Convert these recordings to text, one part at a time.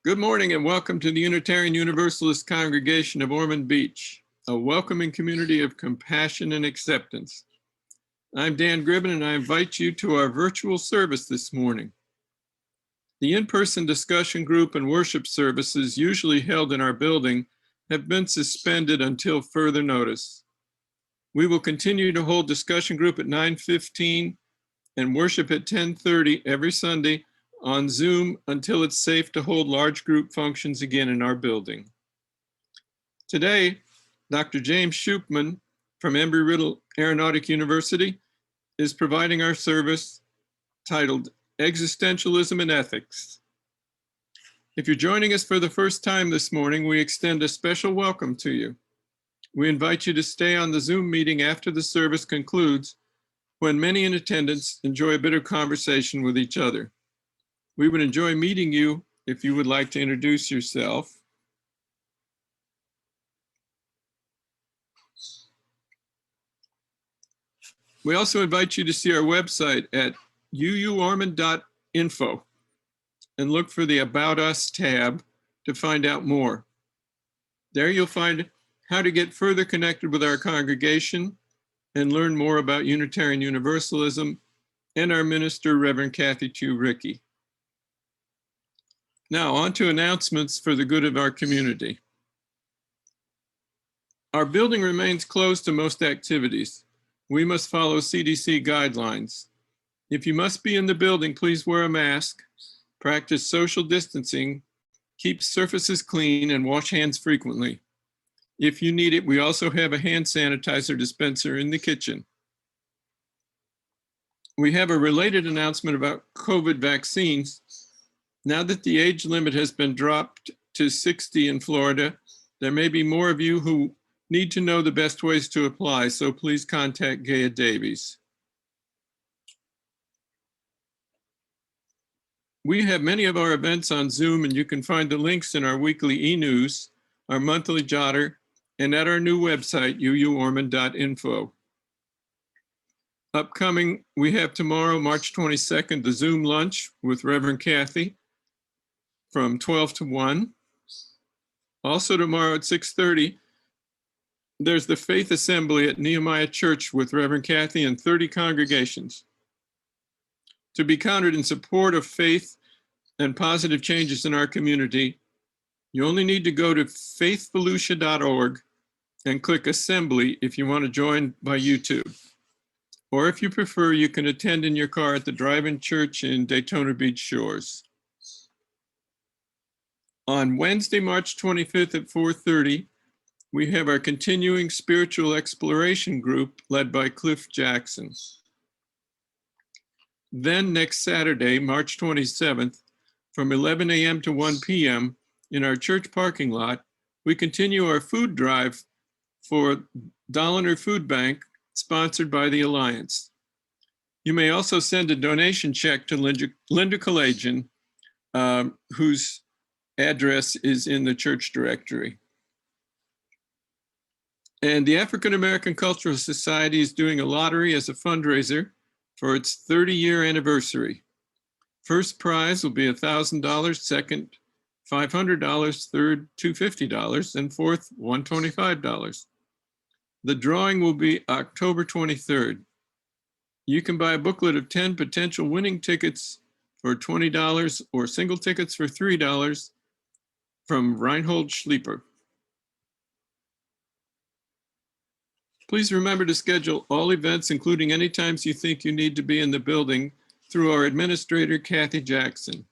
Good morning and welcome to the Unitarian Universalist Congregation of Ormond Beach, a welcoming community of compassion and acceptance. I'm Dan Gribben and I invite you to our virtual service this morning. The in-person discussion group and worship services usually held in our building have been suspended until further notice. We will continue to hold discussion group at 9:15 and worship at 10:30 every Sunday on Zoom until it's safe to hold large group functions again in our building. Today, Dr. James Shupman from Embry-Riddle Aeronautic University is providing our service titled Existentialism and Ethics. If you're joining us for the first time this morning, we extend a special welcome to you. We invite you to stay on the Zoom meeting after the service concludes, when many in attendance enjoy a bit of conversation with each other. We would enjoy meeting you if you would like to introduce yourself. We also invite you to see our website at uuormond.info and look for the About Us tab to find out more. There you'll find how to get further connected with our congregation and learn more about Unitarian Universalism and our minister, Reverend Kathy Chu Rickey. Now, on to announcements for the good of our community. Our building remains closed to most activities. We must follow CDC guidelines. If you must be in the building, please wear a mask, practice social distancing, keep surfaces clean, and wash hands frequently. If you need it, we also have a hand sanitizer dispenser in the kitchen. We have a related announcement about COVID vaccines. Now that the age limit has been dropped to 60 in Florida, there may be more of you who need to know the best ways to apply, so please contact Gaia Davies. We have many of our events on Zoom, and you can find the links in our weekly e-news, our monthly jotter, and at our new website, uuormond.info. Upcoming, we have tomorrow, March 22nd, the Zoom lunch with Reverend Kathy from 12 to 1. Also tomorrow at 6:30, there's the Faith Assembly at Nehemiah Church with Reverend Kathy and 30 congregations. To be counted in support of faith and positive changes in our community, you only need to go to faithvolusia.org and click Assembly if you want to join by YouTube. Or if you prefer, you can attend in your car at the Drive-In Church in Daytona Beach Shores. On Wednesday, March 25th at 4:30, we have our continuing spiritual exploration group led by Cliff Jackson. Then next Saturday, March 27th, from 11 a.m. to 1 p.m. in our church parking lot, we continue our food drive for Dolinar Food Bank, sponsored by the Alliance. You may also send a donation check to Linda Kalajian, whose address is in the church directory. And the African American Cultural Society is doing a lottery as a fundraiser for its 30-year anniversary. First prize will be $1,000, second $500, third $250, and fourth $125. The drawing will be October 23rd. You can buy a booklet of 10 potential winning tickets for $20 or single tickets for $3 from Reinhold Schlieper. Please remember to schedule all events, including any times you think you need to be in the building, through our administrator, Kathy Jackson.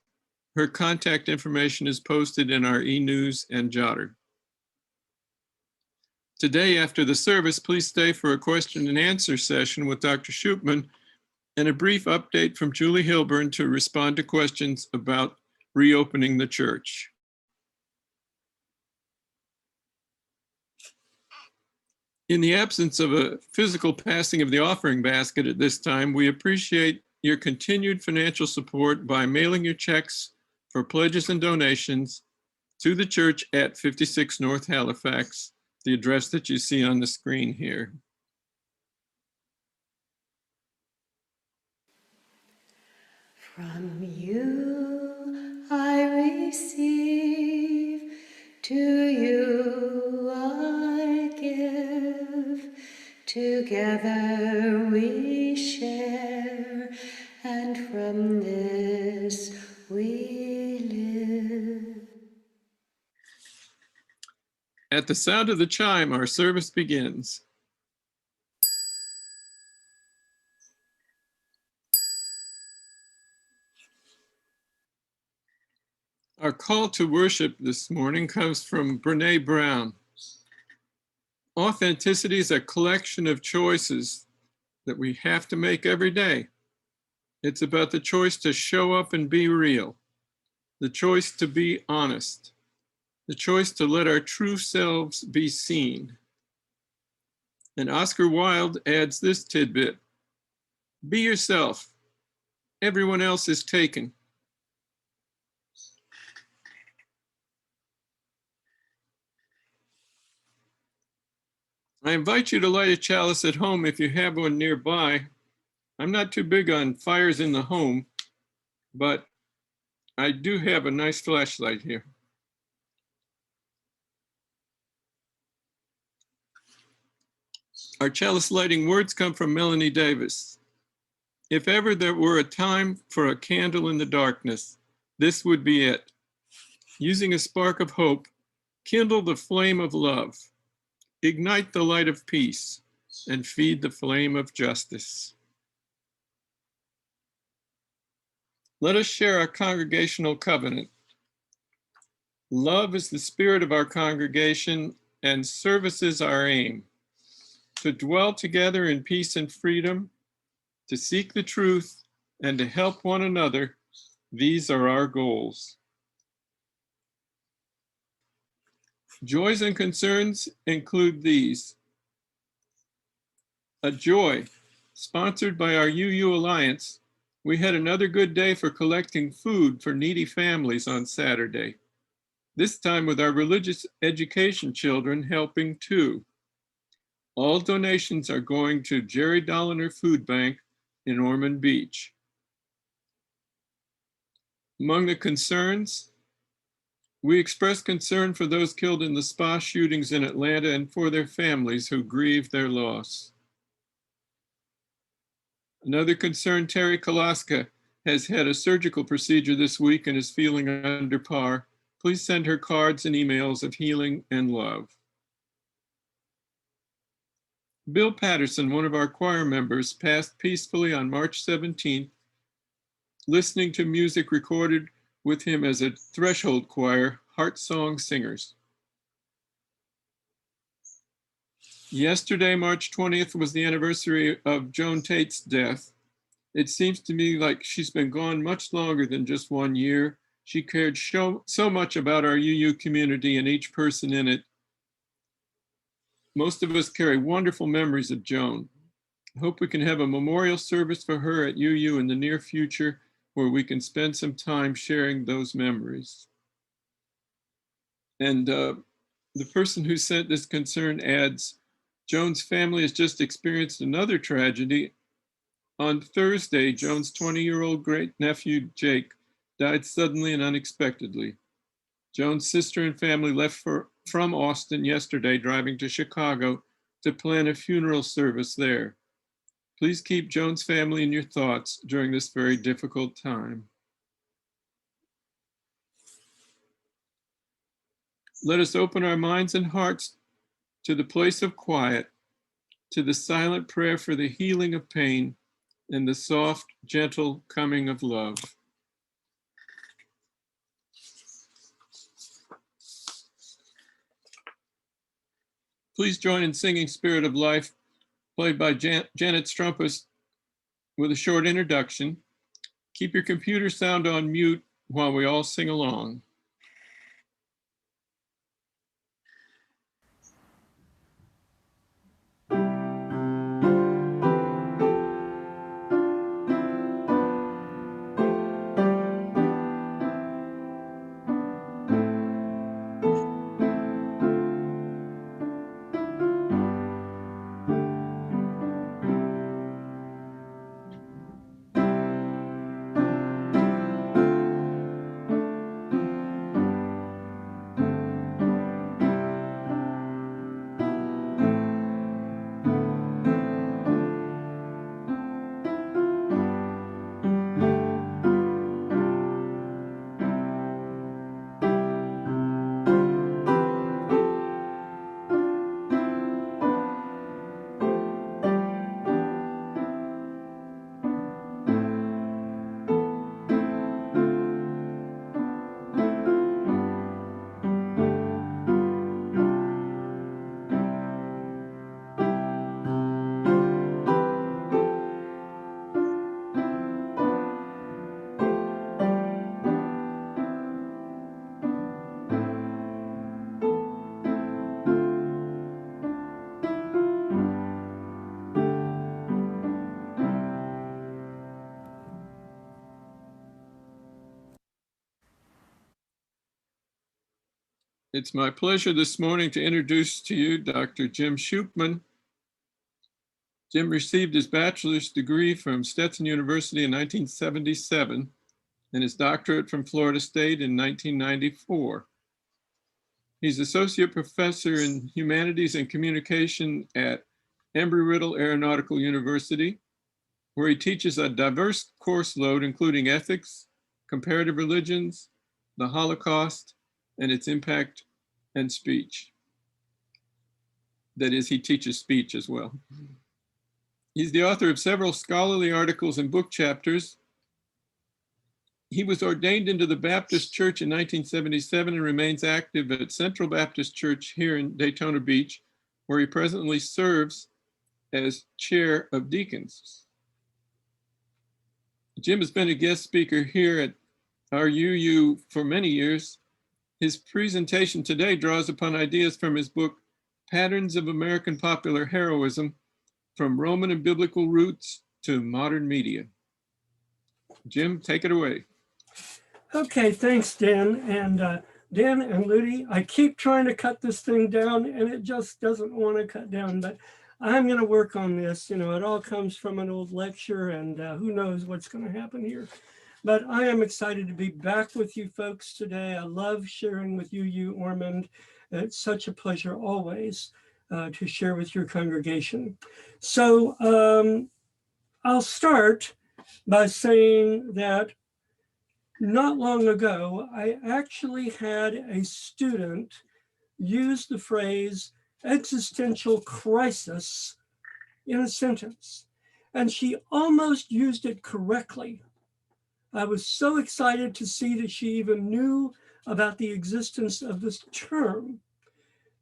Her contact information is posted in our e-news and jotter. Today, after the service, please stay for a question and answer session with Dr. Shupman and a brief update from Julie Hilburn to respond to questions about reopening the church. In the absence of a physical passing of the offering basket at this time, we appreciate your continued financial support by mailing your checks for pledges and donations to the church at 56 North Halifax, the address that you see on the screen here. From you I receive To you I give, together we share, and from this we live. At the sound of the chime, our service begins. Our call to worship this morning comes from Brene Brown. Authenticity is a collection of choices that we have to make every day. It's about the choice to show up and be real, the choice to be honest, the choice to let our true selves be seen. And Oscar Wilde adds this tidbit: be yourself. Everyone else is taken. I invite you to light a chalice at home if you have one nearby. I'm not too big on fires in the home, but I do have a nice flashlight here. Our chalice lighting words come from Melanie Davis. If ever there were a time for a candle in the darkness, this would be it. Using a spark of hope, kindle the flame of love, ignite the light of peace, and feed the flame of justice. Let us share our congregational covenant. Love is the spirit of our congregation, and service is our aim. To dwell together in peace and freedom, to seek the truth, and to help one another, these are our goals. Joys and concerns include these. A joy, sponsored by our UU Alliance, we had another good day for collecting food for needy families on Saturday. This time with our religious education children helping too. All donations are going to Jerry Dolliner Food Bank in Ormond Beach. Among the concerns, we express concern for those killed in the spa shootings in Atlanta and for their families who grieve their loss. Another concern, Terry Kolaska has had a surgical procedure this week and is feeling under par. Please send her cards and emails of healing and love. Bill Patterson, one of our choir members, passed peacefully on March 17th, listening to music recorded with him as a Threshold Choir, Heart Song Singers. Yesterday, March 20th, was the anniversary of Joan Tate's death. It seems to me like she's been gone much longer than just 1 year. She cared so much about our UU community and each person in it. Most of us carry wonderful memories of Joan. I hope we can have a memorial service for her at UU in the near future where we can spend some time sharing those memories. And the person who sent this concern adds, Joan's family has just experienced another tragedy. On Thursday, Joan's 20-year-old great-nephew, Jake, died suddenly and unexpectedly. Joan's sister and family left from Austin yesterday, driving to Chicago to plan a funeral service there. Please keep Joan's family in your thoughts during this very difficult time. Let us open our minds and hearts to the place of quiet, to the silent prayer for the healing of pain and the soft, gentle coming of love. Please join in singing Spirit of Life, played by Janet Strumpus, with a short introduction. Keep your computer sound on mute while we all sing along. It's my pleasure this morning to introduce to you Dr. Jim Shupman. Jim received his bachelor's degree from Stetson University in 1977 and his doctorate from Florida State in 1994. He's associate professor in humanities and communication at Embry-Riddle Aeronautical University, where he teaches a diverse course load, including ethics, comparative religions, the Holocaust, and its impact and speech. That is, he teaches speech as well. He's the author of several scholarly articles and book chapters. He was ordained into the Baptist Church in 1977 and remains active at Central Baptist Church here in Daytona Beach, where he presently serves as chair of deacons. Jim has been a guest speaker here at our UU for many years. His presentation today draws upon ideas from his book, Patterns of American Popular Heroism, From Roman and Biblical Roots to Modern Media. Jim, take it away. Okay, thanks, Dan. And Dan and Ludi, I keep trying to cut this thing down and it just doesn't want to cut down, but I'm going to work on this. You know, it all comes from an old lecture and who knows what's going to happen here. But I am excited to be back with you folks today. I love sharing with you, Ormond. It's such a pleasure always to share with your congregation. So I'll start by saying that not long ago, I actually had a student use the phrase existential crisis in a sentence, and she almost used it correctly. I was so excited to see that she even knew about the existence of this term.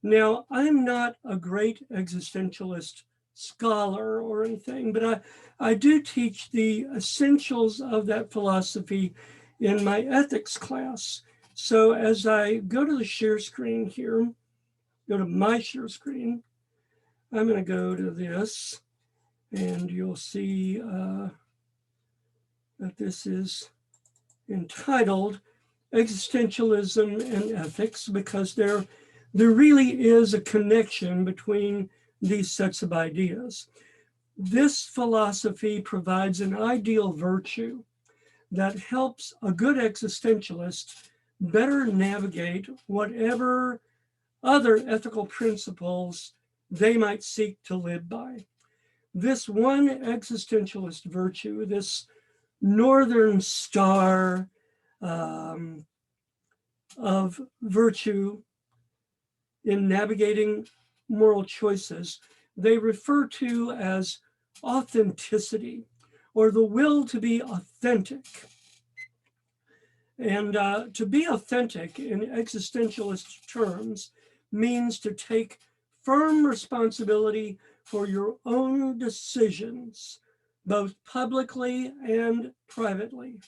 Now, I'm not a great existentialist scholar or anything, but I do teach the essentials of that philosophy in my ethics class. So as I go to the share screen here, go to my share screen, I'm going to go to this, and you'll see that this is entitled Existentialism and Ethics, because there really is a connection between these sets of ideas. This philosophy provides an ideal virtue that helps a good existentialist better navigate whatever other ethical principles they might seek to live by. This one existentialist virtue, this northern star of virtue in navigating moral choices, they refer to as authenticity, or the will to be authentic. And to be authentic in existentialist terms means to take firm responsibility for your own decisions, both publicly and privately,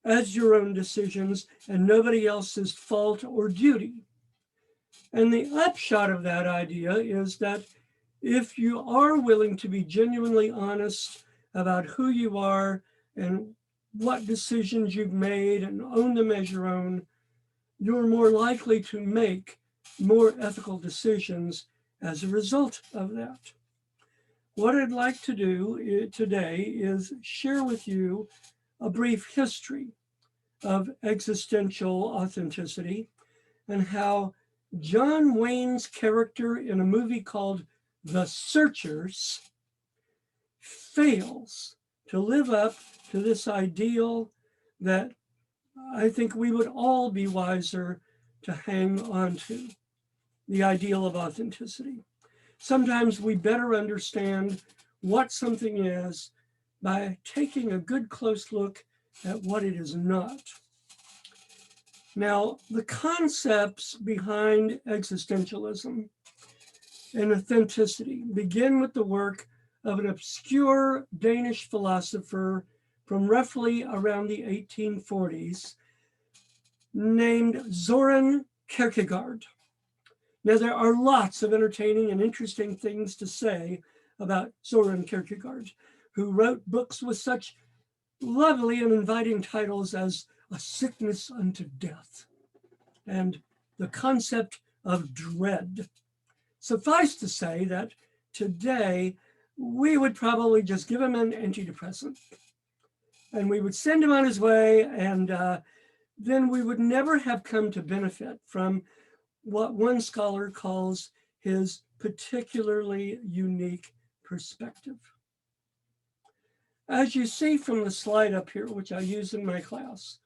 as your own decisions and nobody else's fault or duty. And the upshot of that idea is that if you are willing to be genuinely honest about who you are and what decisions you've made and own them as your own, you're more likely to make more ethical decisions as a result of that. What I'd like to do today is share with you a brief history of existential authenticity and how John Wayne's character in a movie called The Searchers fails to live up to this ideal that I think we would all be wiser to hang on to, the ideal of authenticity. Sometimes we better understand what something is by taking a good close look at what it is not. Now, the concepts behind existentialism and authenticity begin with the work of an obscure Danish philosopher from roughly around the 1840s named Søren Kierkegaard. Now, there are lots of entertaining and interesting things to say about Søren Kierkegaard, who wrote books with such lovely and inviting titles as A Sickness Unto Death and the concept of dread. Suffice to say that today we would probably just give him an antidepressant and we would send him on his way, and then we would never have come to benefit from what one scholar calls his particularly unique perspective. As you see from the slide up here, which I use in my class,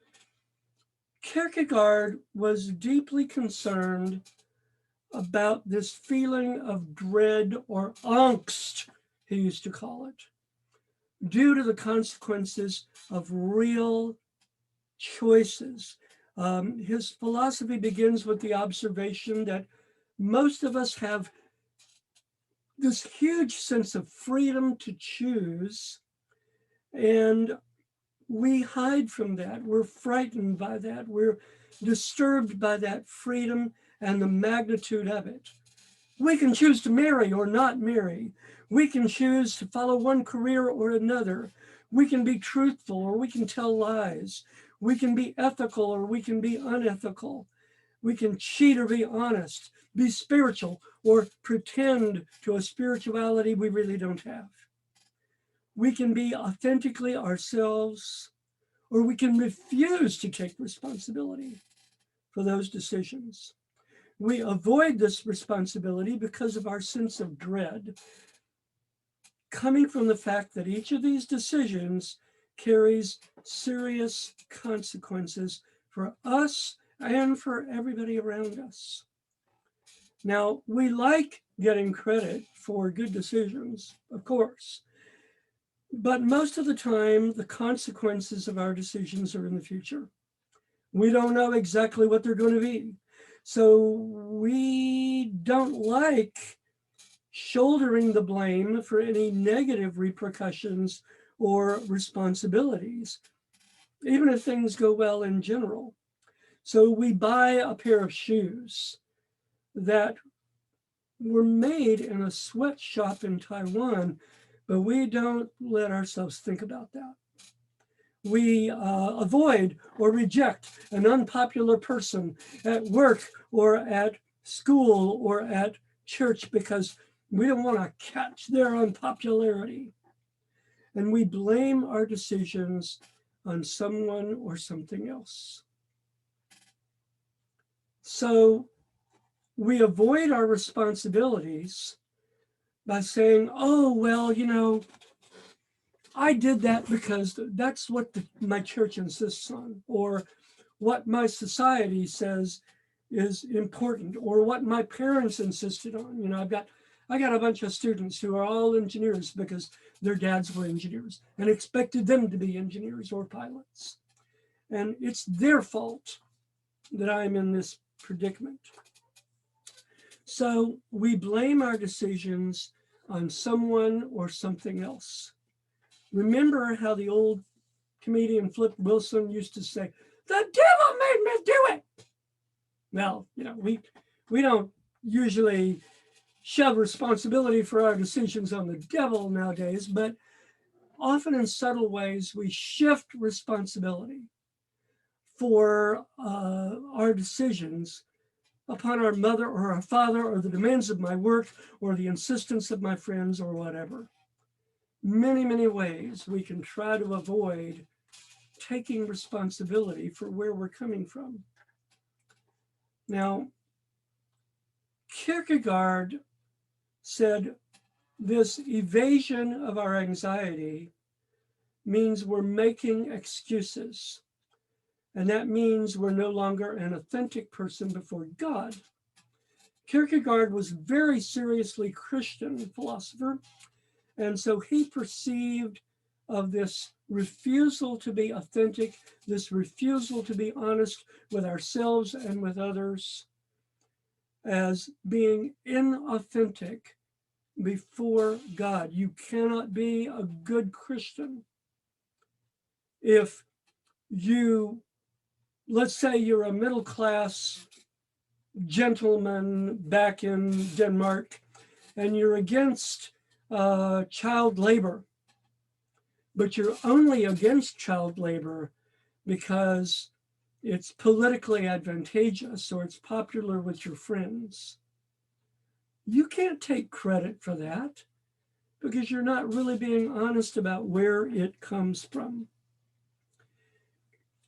Kierkegaard was deeply concerned about this feeling of dread, or angst, he used to call it, due to the consequences of real choices. His philosophy begins with the observation that most of us have this huge sense of freedom to choose, and we hide from that. We're frightened by that. We're disturbed by that freedom and the magnitude of it. We can choose to marry or not marry. We can choose to follow one career or another. We can be truthful or we can tell lies. We can be ethical or we can be unethical. We can cheat or be honest, be spiritual or pretend to a spirituality we really don't have. We can be authentically ourselves, or we can refuse to take responsibility for those decisions. We avoid this responsibility because of our sense of dread, coming from the fact that each of these decisions carries serious consequences for us and for everybody around us. Now, we like getting credit for good decisions, of course, but most of the time, the consequences of our decisions are in the future. We don't know exactly what they're going to be. So we don't like shouldering the blame for any negative repercussions or responsibilities, even if things go well in general. So we buy a pair of shoes that were made in a sweatshop in Taiwan, but we don't let ourselves think about that. We avoid or reject an unpopular person at work or at school or at church because we don't want to catch their unpopularity. And we blame our decisions on someone or something else. So we avoid our responsibilities by saying, oh, well, you know, I did that because that's what my church insists on, or what my society says is important, or what my parents insisted on. You know, I got a bunch of students who are all engineers because their dads were engineers and expected them to be engineers or pilots. And it's their fault that I'm in this predicament. So we blame our decisions on someone or something else. Remember how the old comedian Flip Wilson used to say, "The devil made me do it." Well, you know, we don't usually shove responsibility for our decisions on the devil nowadays, but often in subtle ways, we shift responsibility for our decisions upon our mother or our father or the demands of my work or the insistence of my friends or whatever. Many, many ways we can try to avoid taking responsibility for where we're coming from. Now, Kierkegaard said this evasion of our anxiety means we're making excuses. And that means we're no longer an authentic person before God. Kierkegaard was very seriously Christian philosopher. And so he perceived of this refusal to be authentic, this refusal to be honest with ourselves and with others, as being inauthentic before God. You cannot be a good Christian if you, let's say you're a middle class gentleman back in Denmark, and you're against child labor, but you're only against child labor because it's politically advantageous or it's popular with your friends. You can't take credit for that because you're not really being honest about where it comes from.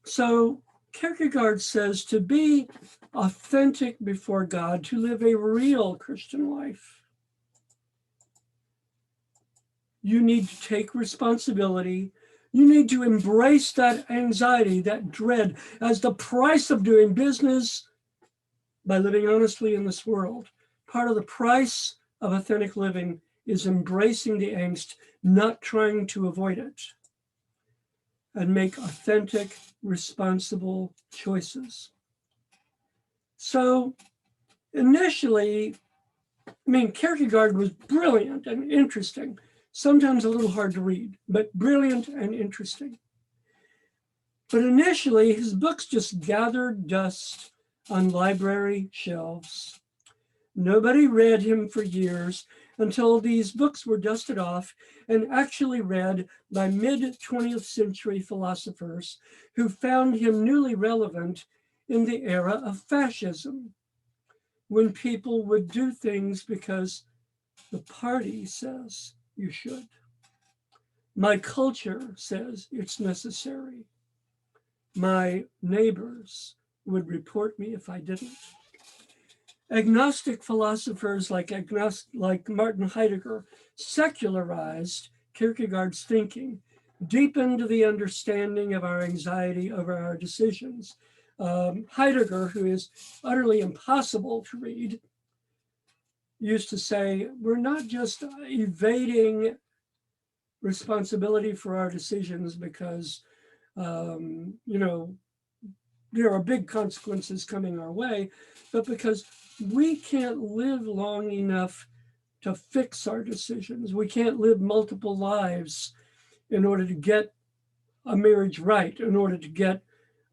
So Kierkegaard says to be authentic before God, to live a real Christian life, you need to take responsibility. You need to embrace that anxiety, that dread as the price of doing business by living honestly in this world. Part of the price of authentic living is embracing the angst, not trying to avoid it, and make authentic, responsible choices. So initially, Kierkegaard was brilliant and interesting, sometimes a little hard to read, but brilliant and interesting. But initially, his books just gathered dust on library shelves. Nobody read him for years until these books were dusted off and actually read by mid-20th century philosophers who found him newly relevant in the era of fascism, when people would do things because the party says you should. My culture says it's necessary. My neighbors would report me if I didn't. Agnostic philosophers like Martin Heidegger secularized Kierkegaard's thinking, deepened the understanding of our anxiety over our decisions. Heidegger, who is utterly impossible to read, used to say, we're not just evading responsibility for our decisions because, there are big consequences coming our way, but because we can't live long enough to fix our decisions. We can't live multiple lives in order to get a marriage right, in order to get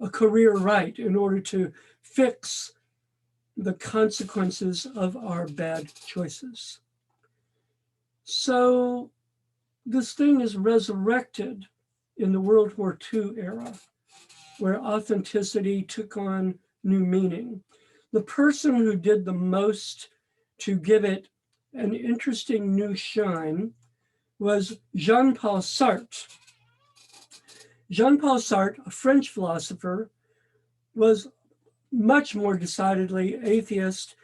a career right, in order to fix the consequences of our bad choices. So this thing is resurrected in the World War II era, where authenticity took on new meaning. The person who did the most to give it an interesting new shine was Jean-Paul Sartre. Jean-Paul Sartre, a French philosopher, was much more decidedly atheist,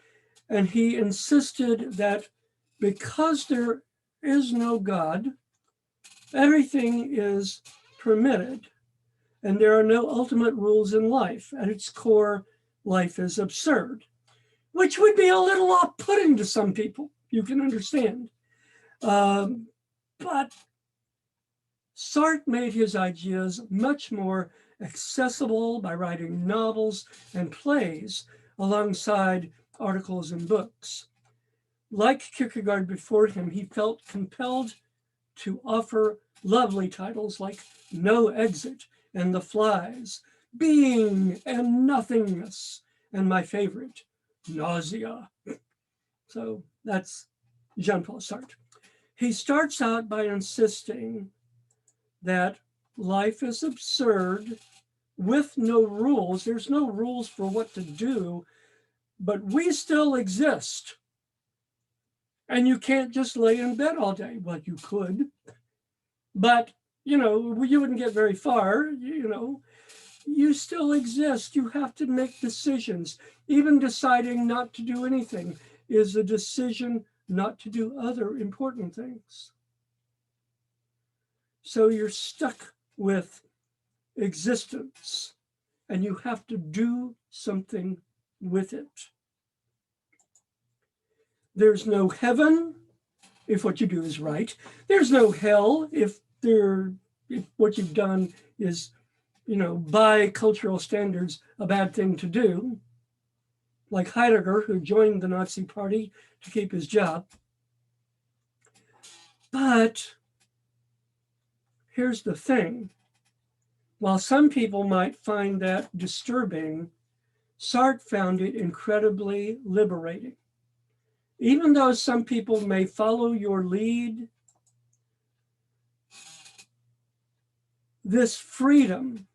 and he insisted that because there is no God, everything is permitted, and there are no ultimate rules in life. At its core, life is absurd, which would be a little off-putting to some people, you can understand. But Sartre made his ideas much more accessible by writing novels and plays alongside articles and books. Like Kierkegaard before him, he felt compelled to offer lovely titles like No Exit and The Flies, Being and Nothingness, and my favorite, Nausea. So that's Jean-Paul Sartre. He starts out by insisting that life is absurd with no rules. There's no rules for what to do, but we still exist. And you can't just lay in bed all day. Well, you could, but you wouldn't get very far. You still exist. You have to make decisions. Even deciding not to do anything is a decision not to do other important things. So you're stuck with existence and you have to do something with it. There's no heaven if what you do is right. There's no hell if what you've done is, by cultural standards, a bad thing to do. Like Heidegger, who joined the Nazi Party to keep his job. But here's the thing. While some people might find that disturbing, Sartre found it incredibly liberating. Even though some people may follow your lead, this freedom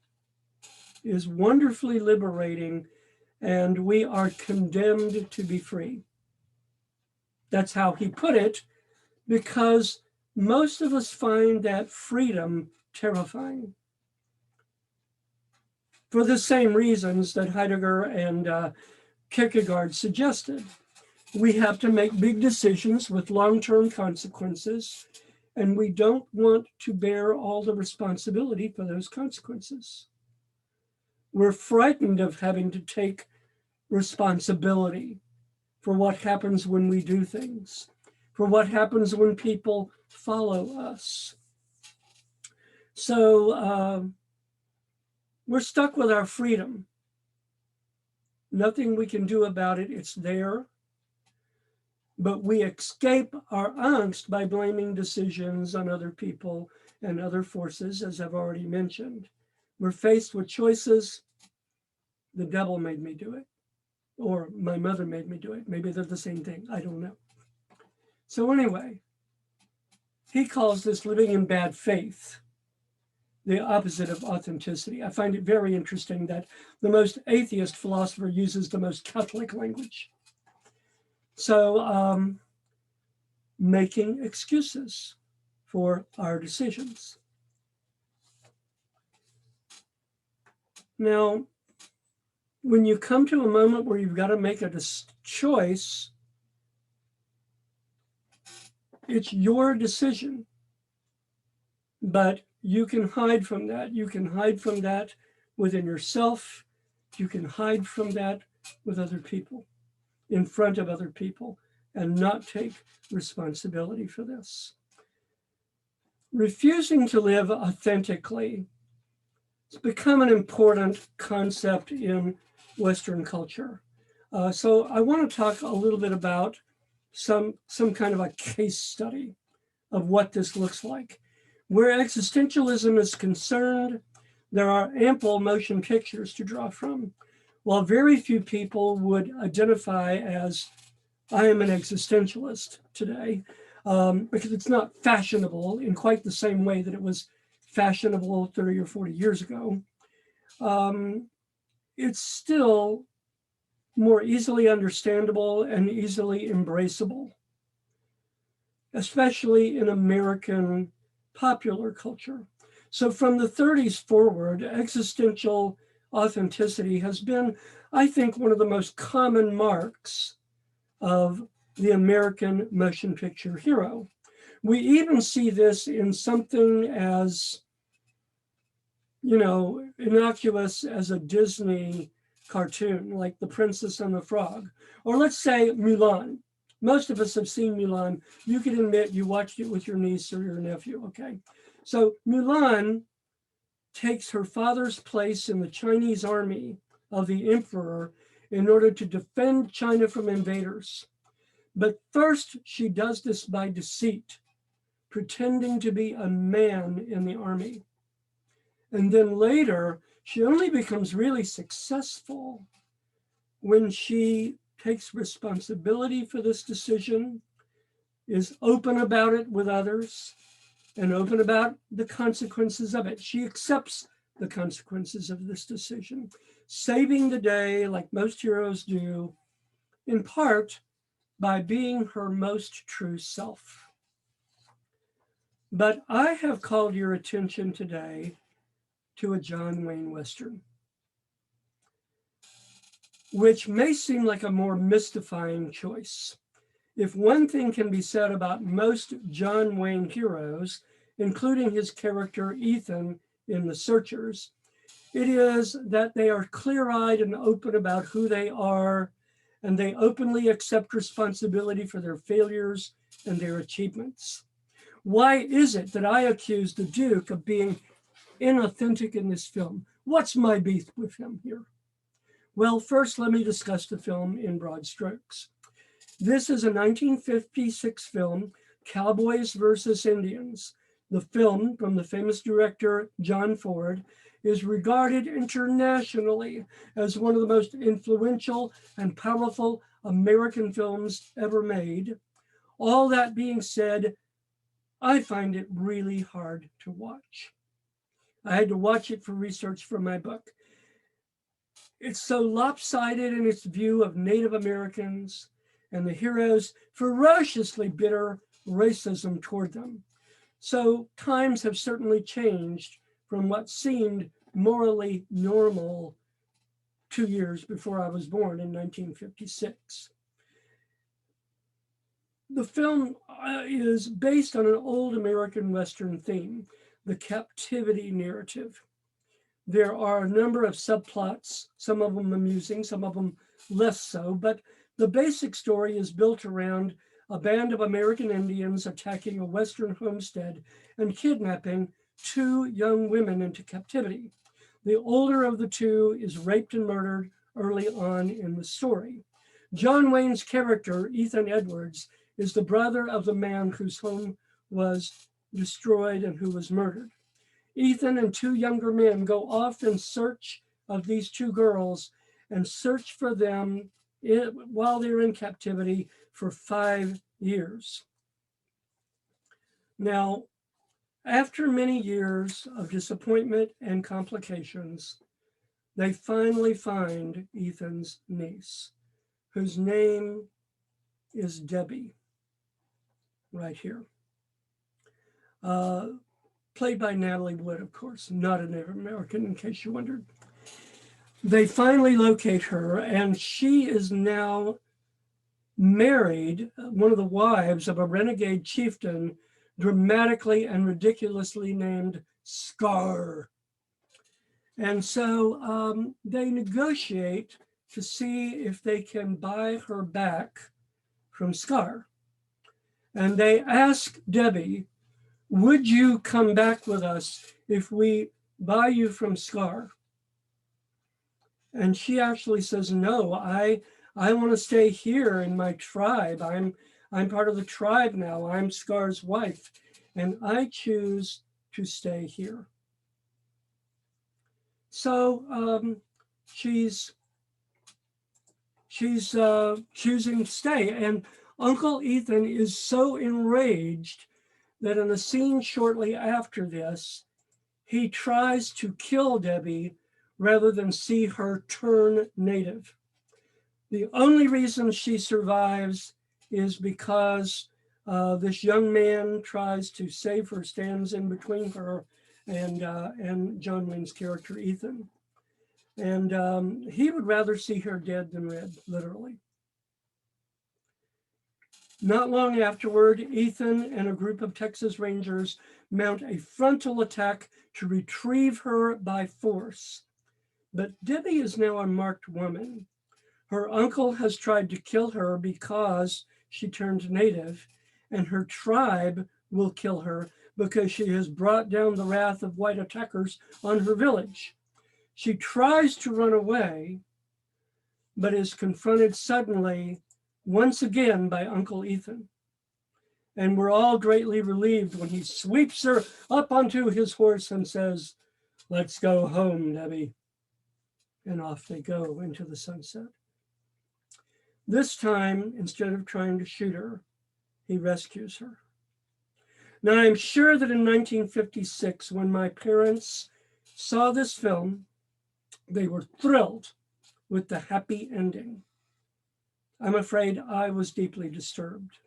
is wonderfully liberating, and we are condemned to be free. That's how he put it, because most of us find that freedom terrifying for the same reasons that Heidegger and Kierkegaard suggested. We have to make big decisions with long-term consequences, and we don't want to bear all the responsibility for those consequences. We're frightened of having to take responsibility for what happens when we do things, for what happens when people follow us. So we're stuck with our freedom. Nothing we can do about it, it's there. But we escape our angst by blaming decisions on other people and other forces, as I've already mentioned. We're faced with choices. The devil made me do it, or my mother made me do it. Maybe they're the same thing, I don't know. So anyway, he calls this living in bad faith, the opposite of authenticity. I find it very interesting that the most atheist philosopher uses the most Catholic language. So making excuses for our decisions. Now, when you come to a moment where you've got to make a choice, it's your decision, but you can hide from that. You can hide from that within yourself. You can hide from that with other people, in front of other people, and not take responsibility for this. Refusing to live authentically has become an important concept in Western culture. So I want to talk a little bit about some kind of a case study of what this looks like. Where existentialism is concerned, there are ample motion pictures to draw from. While very few people would identify as, I am an existentialist today, because it's not fashionable in quite the same way that it was fashionable 30 or 40 years ago. It's still more easily understandable and easily embraceable, especially in American popular culture. So from the 30s forward, existential authenticity has been, I think, one of the most common marks of the American motion picture hero. We even see this in something as, innocuous as a Disney cartoon, like The Princess and the Frog, or let's say Mulan. Most of us have seen Mulan. You can admit you watched it with your niece or your nephew, okay? So Mulan takes her father's place in the Chinese army of the emperor in order to defend China from invaders. But first, she does this by deceit, pretending to be a man in the army. And then later, she only becomes really successful when she takes responsibility for this decision, is open about it with others, and open about the consequences of it. She accepts the consequences of this decision, saving the day like most heroes do, in part by being her most true self. But I have called your attention today to a John Wayne Western, which may seem like a more mystifying choice. If one thing can be said about most John Wayne heroes, including his character Ethan in The Searchers, it is that they are clear-eyed and open about who they are, and they openly accept responsibility for their failures and their achievements. Why is it that I accuse the Duke of being inauthentic in this film? What's my beef with him here? Well, first, let me discuss the film in broad strokes. This is a 1956 film, Cowboys versus Indians. The film, from the famous director John Ford, is regarded internationally as one of the most influential and powerful American films ever made. All that being said, I find it really hard to watch. I had to watch it for research for my book. It's so lopsided in its view of Native Americans and the hero's ferociously bitter racism toward them. So times have certainly changed from what seemed morally normal 2 years before I was born in 1956. The film is based on an old American Western theme, the captivity narrative. There are a number of subplots, some of them amusing, some of them less so, but the basic story is built around a band of American Indians attacking a Western homestead and kidnapping 2 young women into captivity. The older of the 2 is raped and murdered early on in the story. John Wayne's character, Ethan Edwards, is the brother of the man whose home was destroyed and who was murdered. Ethan and 2 younger men go off in search of these 2 girls and search for them while they're in captivity for 5 years. Now, after many years of disappointment and complications, they finally find Ethan's niece, whose name is Debbie, right here. Played by Natalie Wood, of course, not a Native American, in case you wondered. They finally locate her, and she is now married, one of the wives of a renegade chieftain, dramatically and ridiculously named Scar. And so they negotiate to see if they can buy her back from Scar. And they ask Debbie, would you come back with us if we buy you from Scar? And she actually says, no, I want to stay here in my tribe. I'm part of the tribe now. I'm Scar's wife, and I choose to stay here. So she's choosing to stay. And Uncle Ethan is so enraged that in a scene shortly after this, he tries to kill Debbie rather than see her turn Native. The only reason she survives is because this young man tries to save her, stands in between her and John Wayne's character, Ethan. And he would rather see her dead than red, literally. Not long afterward, Ethan and a group of Texas Rangers mount a frontal attack to retrieve her by force. But Debbie is now a marked woman. Her uncle has tried to kill her because she turned Native, and her tribe will kill her because she has brought down the wrath of white attackers on her village. She tries to run away, but is confronted suddenly once again by Uncle Ethan. And we're all greatly relieved when he sweeps her up onto his horse and says, "Let's go home, Debbie." And off they go into the sunset. This time, instead of trying to shoot her, he rescues her. Now, I'm sure that in 1956, when my parents saw this film, they were thrilled with the happy ending. I'm afraid I was deeply disturbed.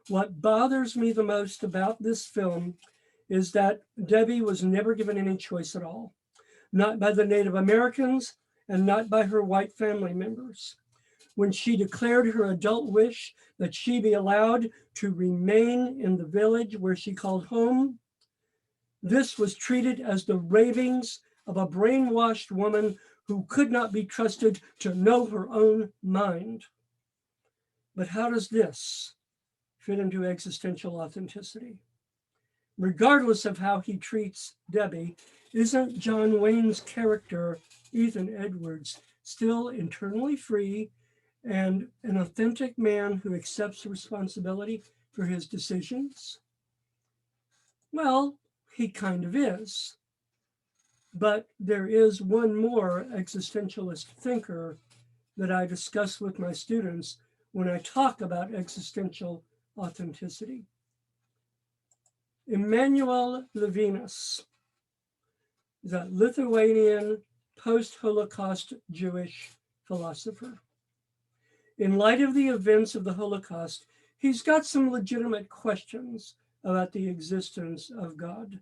What bothers me the most about this film is that Debbie was never given any choice at all, not by the Native Americans and not by her white family members. When she declared her adult wish that she be allowed to remain in the village where she called home, this was treated as the ravings of a brainwashed woman who could not be trusted to know her own mind. But how does this fit into existential authenticity? Regardless of how he treats Debbie, isn't John Wayne's character, Ethan Edwards, still internally free and an authentic man who accepts responsibility for his decisions? Well, he kind of is. But there is one more existentialist thinker that I discuss with my students when I talk about existential authenticity. Emmanuel Levinas is a Lithuanian post-Holocaust Jewish philosopher. In light of the events of the Holocaust, he's got some legitimate questions about the existence of God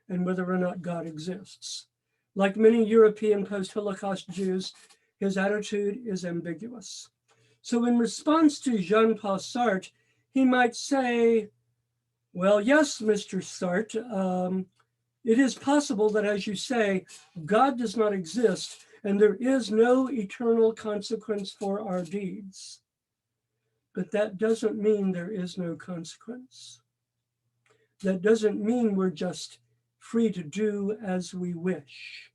and whether or not God exists. Like many European post-Holocaust Jews, his attitude is ambiguous. So in response to Jean-Paul Sartre, he might say, well, yes, Mr. Sartre, it is possible that, as you say, God does not exist and there is no eternal consequence for our deeds. But that doesn't mean there is no consequence. That doesn't mean we're just free to do as we wish.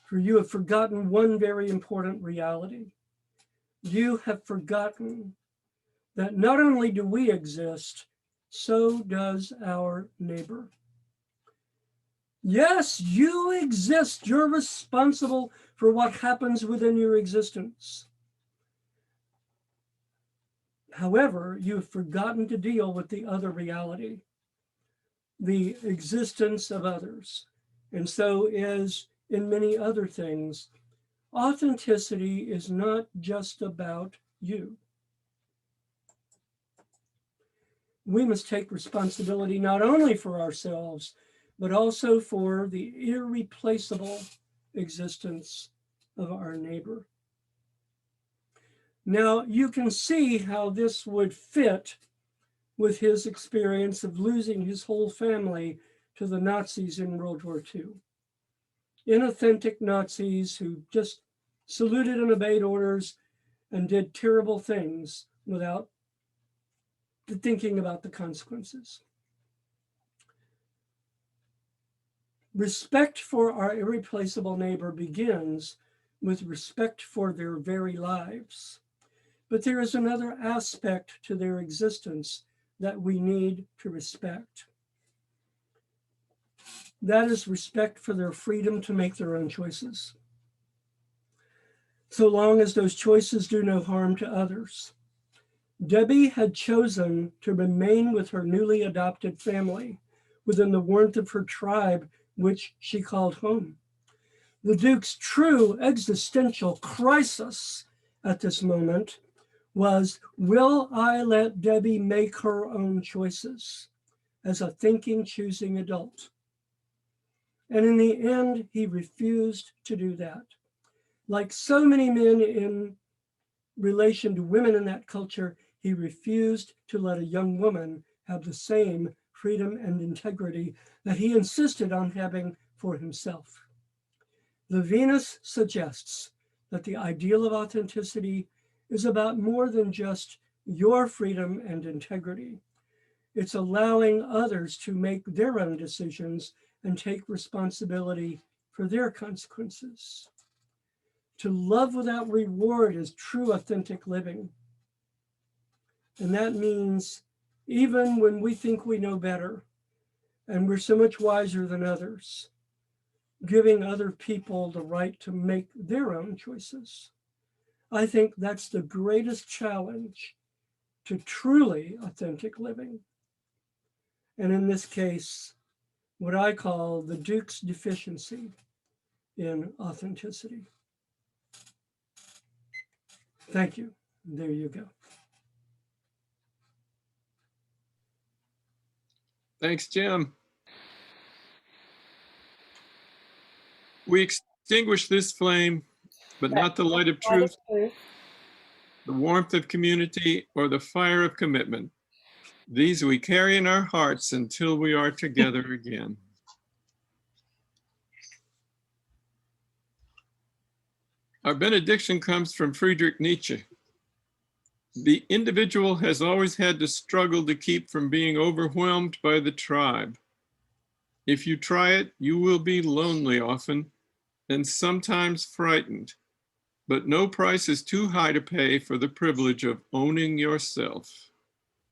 For you have forgotten one very important reality. You have forgotten that not only do we exist, so does our neighbor. Yes, you exist. You're responsible for what happens within your existence. However, you've forgotten to deal with the other reality, the existence of others. And so as in many other things, authenticity is not just about you. We must take responsibility not only for ourselves, but also for the irreplaceable existence of our neighbor. Now, you can see how this would fit with his experience of losing his whole family to the Nazis in World War II. Inauthentic Nazis who just saluted and obeyed orders and did terrible things without thinking about the consequences. Respect for our irreplaceable neighbor begins with respect for their very lives. But there is another aspect to their existence that we need to respect. That is respect for their freedom to make their own choices, so long as those choices do no harm to others. Debbie had chosen to remain with her newly adopted family within the warmth of her tribe, which she called home. The Duke's true existential crisis at this moment was, will I let Debbie make her own choices as a thinking, choosing adult? And in the end, he refused to do that. Like so many men in relation to women in that culture, he refused to let a young woman have the same freedom and integrity that he insisted on having for himself. Levinas suggests that the ideal of authenticity is about more than just your freedom and integrity. It's allowing others to make their own decisions and take responsibility for their consequences. To love without reward is true authentic living. And that means even when we think we know better and we're so much wiser than others, giving other people the right to make their own choices. I think that's the greatest challenge to truly authentic living. And in this case, what I call the Duke's deficiency in authenticity. Thank you. There you go. Thanks, Jim. We extinguish this flame, but not the light of truth, the warmth of community, or the fire of commitment. These we carry in our hearts until we are together again. Our benediction comes from Friedrich Nietzsche. The individual has always had to struggle to keep from being overwhelmed by the tribe. If you try it, you will be lonely often and sometimes frightened, but no price is too high to pay for the privilege of owning yourself.